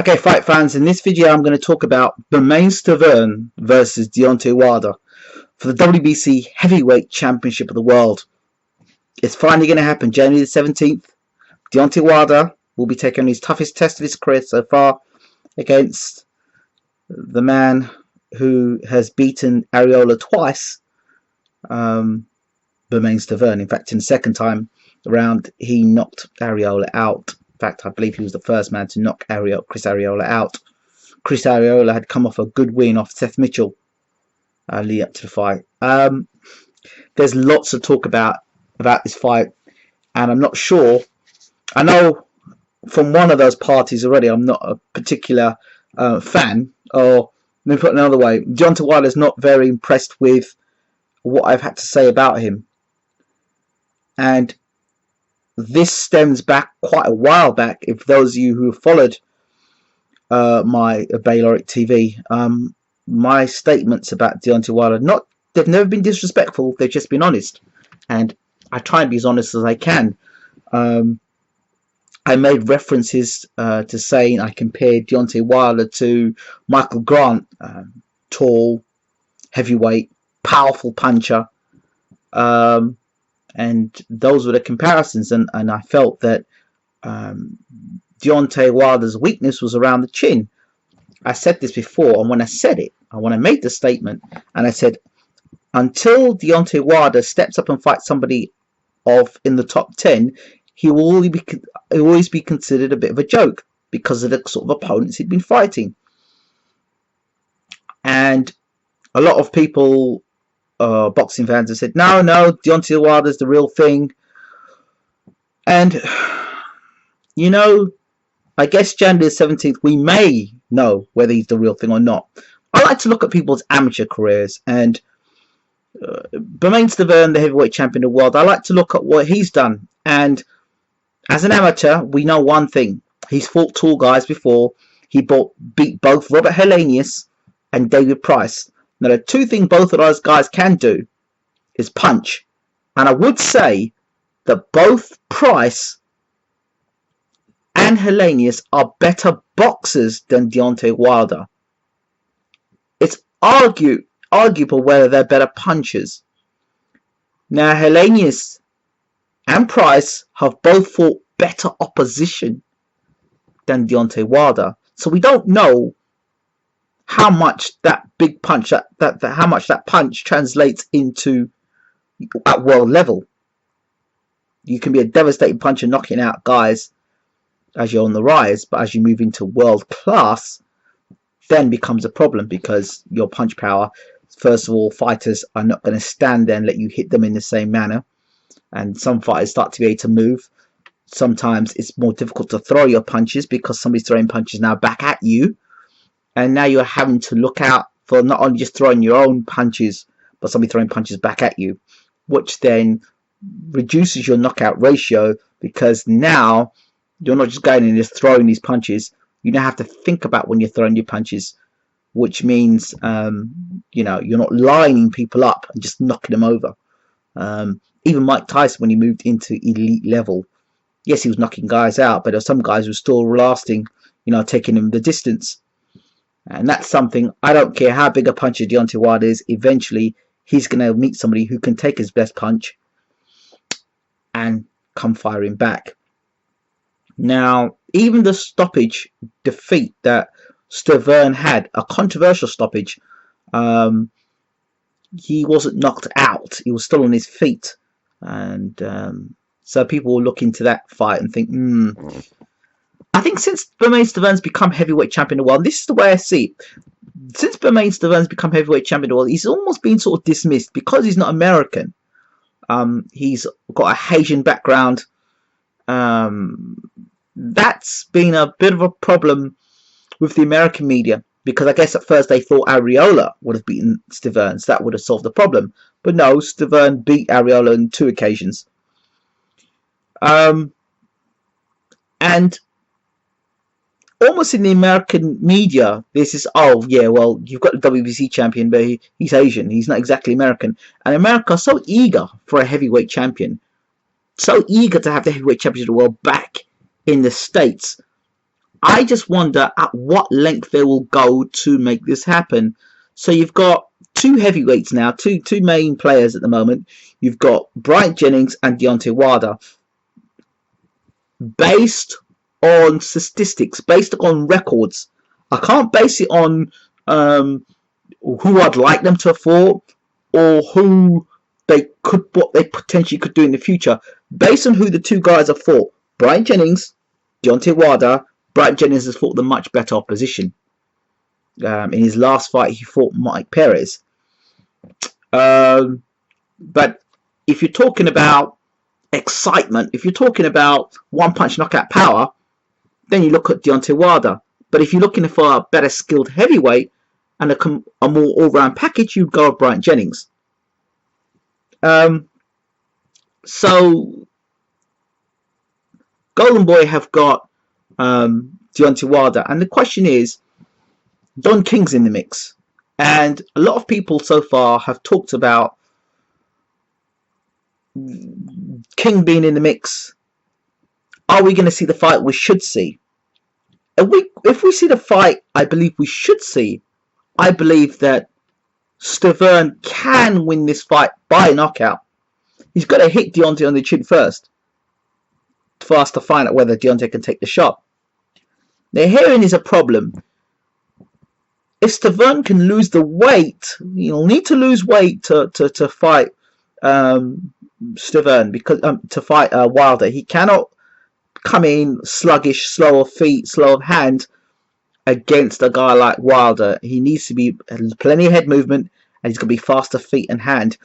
Okay, fight fans, in this video I'm going to talk about Bermane Stiverne versus Deontay Wilder for the WBC Heavyweight Championship of the World. It's finally going to happen, January the 17th. Deontay Wilder will be taking his toughest test of his career so far against the man who has beaten Arreola twice, Bermane Stiverne. In fact, in the second time around, he knocked Arreola out. In fact, I believe he was the first man to knock Chris Arreola out. Chris Arreola had come off a good win off Seth Mitchell leading up to the fight. There's lots to talk about this fight, and I'm not sure. I know from one of those parties already I'm not a particular fan, or let me put it another way, Deontay Wilder is not very impressed with what I've had to say about him. And this stems back quite a while back. If those of you who have followed my Bayloric TV, my statements about Deontay Wilder, they've never been disrespectful, they've just been honest, and I try and be as honest as I can. I made references to saying I compared Deontay Wilder to Michael Grant, tall, heavyweight, powerful puncher, and those were the comparisons, and I felt that Deontay Wilder's weakness was around the chin. I said this before, and when I made the statement, and I said, until Deontay Wilder steps up and fights somebody in the top 10, he will always be considered a bit of a joke because of the sort of opponents he'd been fighting. And a lot of people, boxing fans, have said, no, Deontay Wilder's the real thing. And, you know, I guess January the 17th, we may know whether he's the real thing or not. I like to look at people's amateur careers, and Bermane Stiverne, the heavyweight champion of the world, I like to look at what he's done. And as an amateur, we know one thing. He's fought tall guys before. He beat both Robert Helenius and David Price. Now, the two things both of those guys can do is punch. And I would say that both Price and Helenius are better boxers than Deontay Wilder. It's arguable whether they're better punchers. Now, Helenius and Price have both fought better opposition than Deontay Wilder, so we don't know how much that big punch, how much that punch translates into at world level. You can be a devastating puncher knocking out guys as you're on the rise, but as you move into world class, then becomes a problem, because your punch power, first of all, fighters are not going to stand there and let you hit them in the same manner. And some fighters start to be able to move. Sometimes it's more difficult to throw your punches because somebody's throwing punches now back at you. And now you're having to look out for not only just throwing your own punches, but somebody throwing punches back at you, which then reduces your knockout ratio, because now you're not just going and just throwing these punches. You now have to think about when you're throwing your punches, which means, you know, you're not lining people up and just knocking them over. Even Mike Tyson, when he moved into elite level, yes, he was knocking guys out, but there were some guys who were still lasting, you know, taking them the distance. And that's something, I don't care how big a puncher Deontay Wilder is, eventually he's going to meet somebody who can take his best punch and come firing back. Now, even the stoppage defeat that Stiverne had, a controversial stoppage, he wasn't knocked out, he was still on his feet. And so people will look into that fight and think, I think since Bermane Stiverne's become heavyweight champion of the world, this is the way I see it. Since Bermane Stiverne's become heavyweight champion of the world, he's almost been sort of dismissed because he's not American. He's got a Haitian background. That's been a bit of a problem with the American media, because I guess at first they thought Arreola would have beaten Stiverne, so that would have solved the problem. But no, Stiverne beat Arreola on 2 occasions. And almost in the American media, this is, oh yeah, well, you've got the WBC champion, but he's Asian, he's not exactly American. And America is so eager for a heavyweight champion, so eager to have the heavyweight championship of the world back in the States, I just wonder at what length they will go to make this happen. So you've got two heavyweights now, two main players at the moment. You've got Bryant Jennings and Deontay Wilder. Based on statistics, based on records, I can't base it on who I'd like them to have fought or who they could, what they potentially could do in the future. Based on who the two guys have fought, Bryant Jennings, Deontay Wilder. Bryant Jennings has fought the much better opposition. In his last fight, he fought Mike Perez. But if you're talking about excitement, if you're talking about one-punch knockout power, then you look at Deontay Wilder. But if you're looking for a better skilled heavyweight and a more all-round package, you'd go with Bryant Jennings. So Golden Boy have got Deontay Wilder, and the question is, Don King's in the mix, and a lot of people so far have talked about King being in the mix. Are we going to see the fight we should see? If we see the fight I believe we should see, I believe that Stiverne can win this fight by knockout. He's got to hit Deontay on the chin first for us to find out whether Deontay can take the shot. Now, herein is a problem. If Stiverne can lose the weight, he'll need to lose weight to fight Stiverne, because to fight Wilder. He cannot come in sluggish, slow of feet, slow of hand against a guy like Wilder. He needs to be plenty of head movement, and he's going to be faster feet and hand.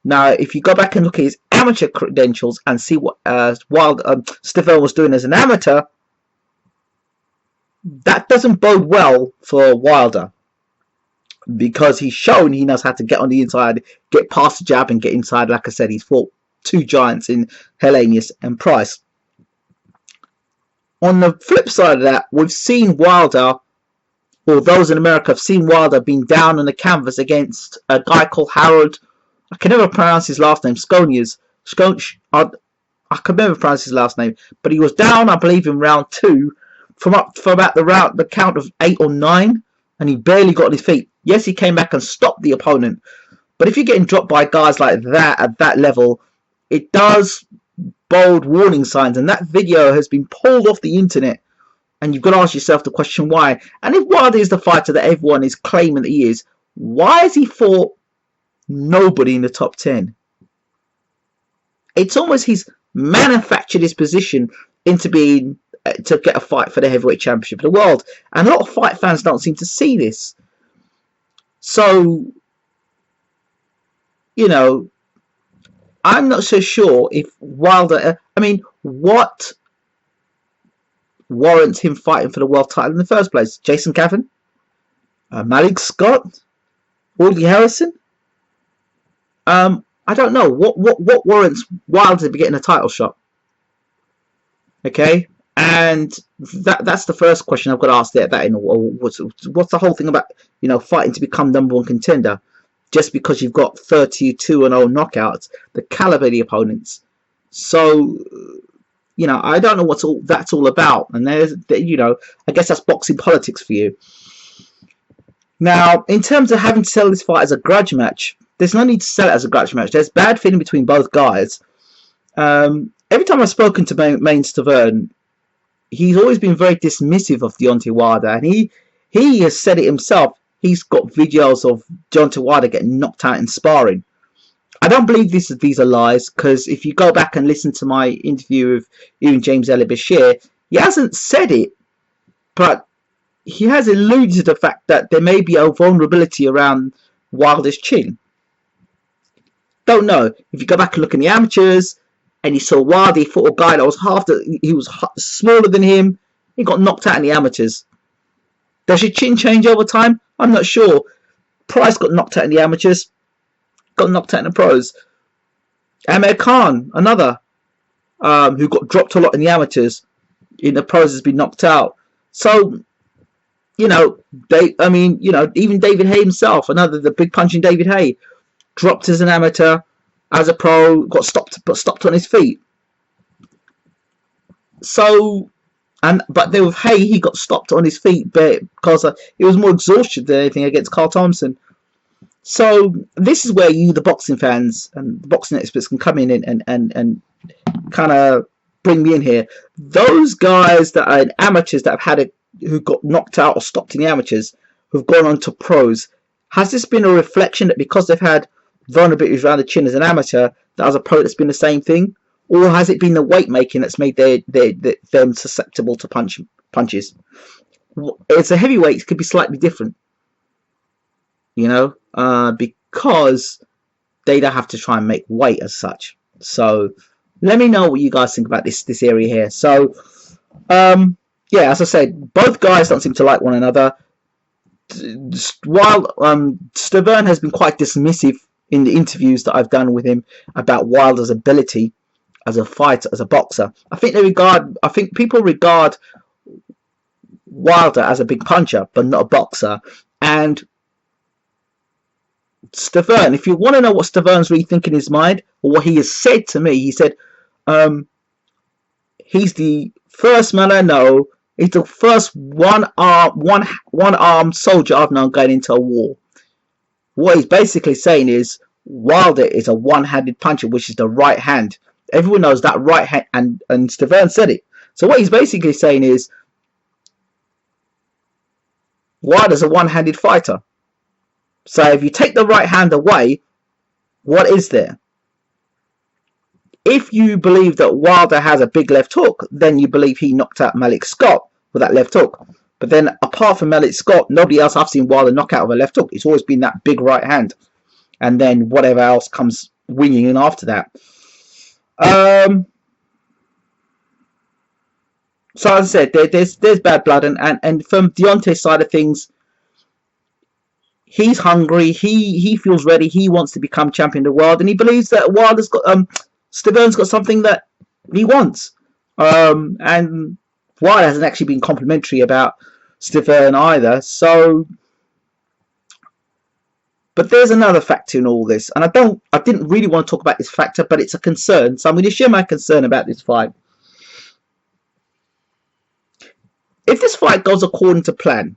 Now, if you go back and look at his amateur credentials and see what Stiverne was doing as an amateur, that doesn't bode well for Wilder, because he's shown he knows how to get on the inside, get past the jab and get inside. Like I said, he's fought two giants in Helenius and Price. On the flip side of that, we've seen Wilder, or those in America have seen Wilder being down on the canvas against a guy called Harold. I can never pronounce his last name. I can never pronounce his last name, but he was down, I believe, in round 2 for about the count of 8 or 9, and he barely got on his feet. Yes, he came back and stopped the opponent, but if you're getting dropped by guys like that at that level, it does bold warning signs, and that video has been pulled off the internet, and you've got to ask yourself the question why. And if Wilder is the fighter that everyone is claiming that he is, why has he fought nobody in the top 10? It's almost he's manufactured his position into being to get a fight for the heavyweight championship of the world, and a lot of fight fans don't seem to see this. So, you know, I'm not so sure if Wilder, I mean, what warrants him fighting for the world title in the first place? Jason Cavan? Malik Scott? Audley Harrison? I don't know. What warrants Wilder to be getting a title shot? Okay? And that's the first question I've got to ask there. What's the whole thing about, you know, fighting to become #1 contender just because you've got 32-0 knockouts, the caliber of the opponents? So, you know, I don't know what that's all about. And there's, you know, I guess that's boxing politics for you. Now, in terms of having to sell this fight as a grudge match, there's no need to sell it as a grudge match. There's bad feeling between both guys. Every time I've spoken to Bermane Stiverne, he's always been very dismissive of Deontay Wilder, and he has said it himself. He's got videos of Deontay Wilder getting knocked out in sparring. I don't believe these are lies, because if you go back and listen to my interview with even James Elliott Bashir, he hasn't said it, but he has alluded to the fact that there may be a vulnerability around Wilder's chin. Don't know. If you go back and look in the amateurs, and he saw Wilder, he fought a guy that was he was smaller than him. He got knocked out in the amateurs. Does your chin change over time? I'm not sure. Price got knocked out in the amateurs, got knocked out in the pros. Amir Khan, another, who got dropped a lot in the amateurs, in the pros has been knocked out. So, you know, even David Haye himself, the big punching David Haye, dropped as an amateur, as a pro, got stopped on his feet. So, But then with Hay, he got stopped on his feet because it was more exhaustion than anything against Carl Thompson. So this is where you, the boxing fans and the boxing experts, can come in and kind of bring me in here. Those guys that are amateurs that have had who got knocked out or stopped in the amateurs, who've gone on to pros, has this been a reflection that because they've had vulnerabilities around the chin as an amateur, that as a pro it's been the same thing? Or has it been the weight making that's made them susceptible to punches? It's a heavyweight, it could be slightly different, you know, because they don't have to try and make weight as such. So let me know what you guys think about this area here. So yeah, as I said, both guys don't seem to like one another. While Stiverne has been quite dismissive in the interviews that I've done with him about Wilder's ability as a fighter, as a boxer. I think people regard Wilder as a big puncher, but not a boxer. And Stiverne, if you want to know what Stiverne's really thinking in his mind, or what he has said to me, he said, he's the first man I know. He's the first one-armed soldier I've known going into a war. What he's basically saying is Wilder is a one-handed puncher, which is the right hand. Everyone knows that right hand, and Stiverne said it. So what he's basically saying is Wilder's a one-handed fighter. So if you take the right hand away, what is there? If you believe that Wilder has a big left hook, then you believe he knocked out Malik Scott with that left hook. But then apart from Malik Scott, nobody else I've seen Wilder knock out with a left hook. It's always been that big right hand. And then whatever else comes winging in after that. So as I said, there's bad blood. And from Deontay's side of things, he's hungry. He feels ready. He wants to become champion of the world. And he believes that Wilder's got... Stiverne's got something that he wants. And Wilder hasn't actually been complimentary about Stiverne either. So, but there's another factor in all this, and I didn't really want to talk about this factor, but it's a concern. So I'm going to share my concern about this fight. If this fight goes according to plan,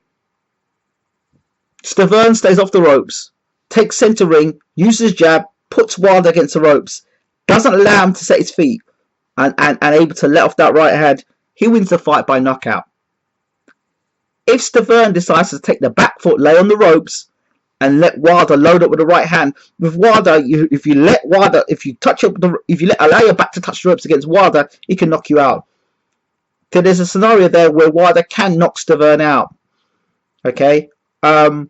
Stiverne stays off the ropes, takes centre ring, uses jab, puts Wilder against the ropes, doesn't allow him to set his feet, and able to let off that right hand, he wins the fight by knockout. If Stiverne decides to take the back foot, lay on the ropes, and let Wilder load up with the right hand, with Wilder, if you allow your back to touch the ropes against Wilder, he can knock you out. So there's a scenario there where Wilder can knock Stiverne out. Okay, and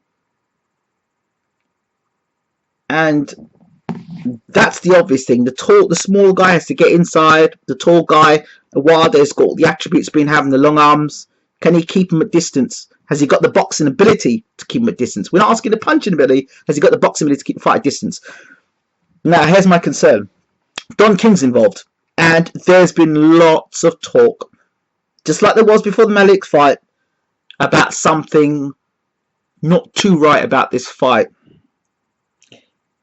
that's the obvious thing. The small guy has to get inside. The tall guy, Wilder's got the attributes being having the long arms. Can he keep him at distance? Has he got the boxing ability to keep him at distance? We're not asking the punching ability. Has he got the boxing ability to keep the fight at distance? Now, here's my concern. Don King's involved. And there's been lots of talk, just like there was before the Malik fight, about something not too right about this fight.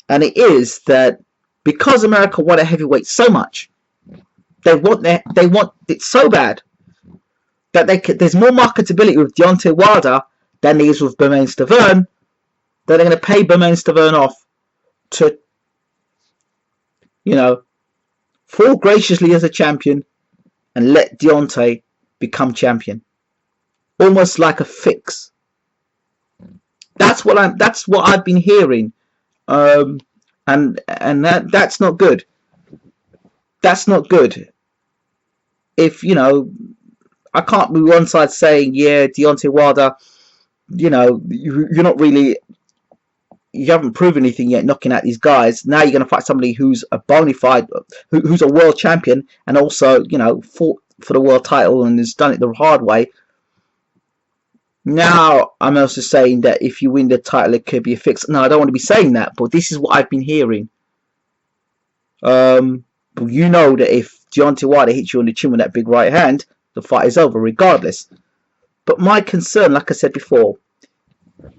And it is that because America want a heavyweight so much, they want it so bad that there's more marketability with Deontay Wilder than there is with Bermane Stiverne, that they're going to pay Bermane Stiverne off to, you know, fall graciously as a champion and let Deontay become champion, almost like a fix. That's what I've been hearing. And that's not good. That's not good. If, you know, I can't be one side saying, yeah, Deontay Wilder, you know, you're not really, you haven't proven anything yet knocking out these guys. Now you're going to fight somebody who's a bona fide, who's a world champion, and also, you know, fought for the world title and has done it the hard way. Now, I'm also saying that if you win the title, it could be a fix. No, I don't want to be saying that, but this is what I've been hearing. You know that if Deontay Wilder hits you on the chin with that big right hand, the fight is over regardless. But my concern, like I said before,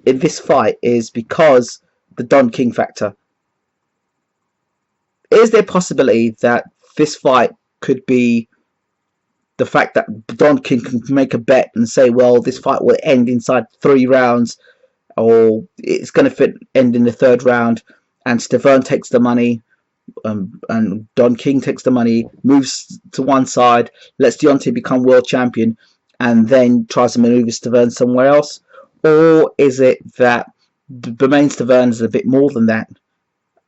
in this fight is because the Don King factor. Is there a possibility that this fight could be the fact that Don King can make a bet and say, well, this fight will end inside 3 rounds, or it's going to end in the 3rd round, and Stiverne takes the money, and Don King takes the money, moves to one side, lets Deontay become world champion, and then tries to maneuver Stiverne somewhere else? Or is it that Bermane Stiverne is a bit more than that,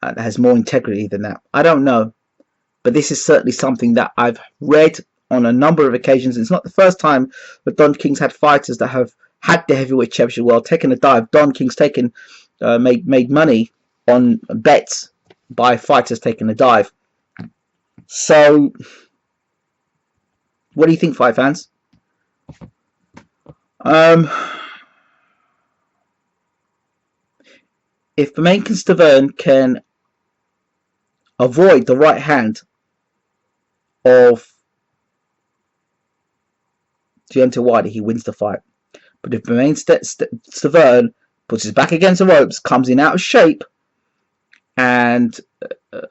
has more integrity than that? I don't know, but this is certainly something that I've read on a number of occasions. It's not the first time that Don King's had fighters that have had the heavyweight championship world taken a dive. Don King's taken made money on bets by fighters taking a dive. So what do you think, fight fans? If Bermane Stiverne can avoid the right hand of Deontay Wilder, he wins the fight. But if Bermane Stiverne puts his back against the ropes, comes in out of shape, and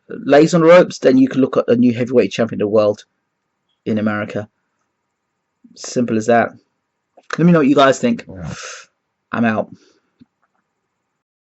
lays on the ropes, then you can look at a new heavyweight champion of the world in America. Simple as that. Let me know what you guys think. I'm out.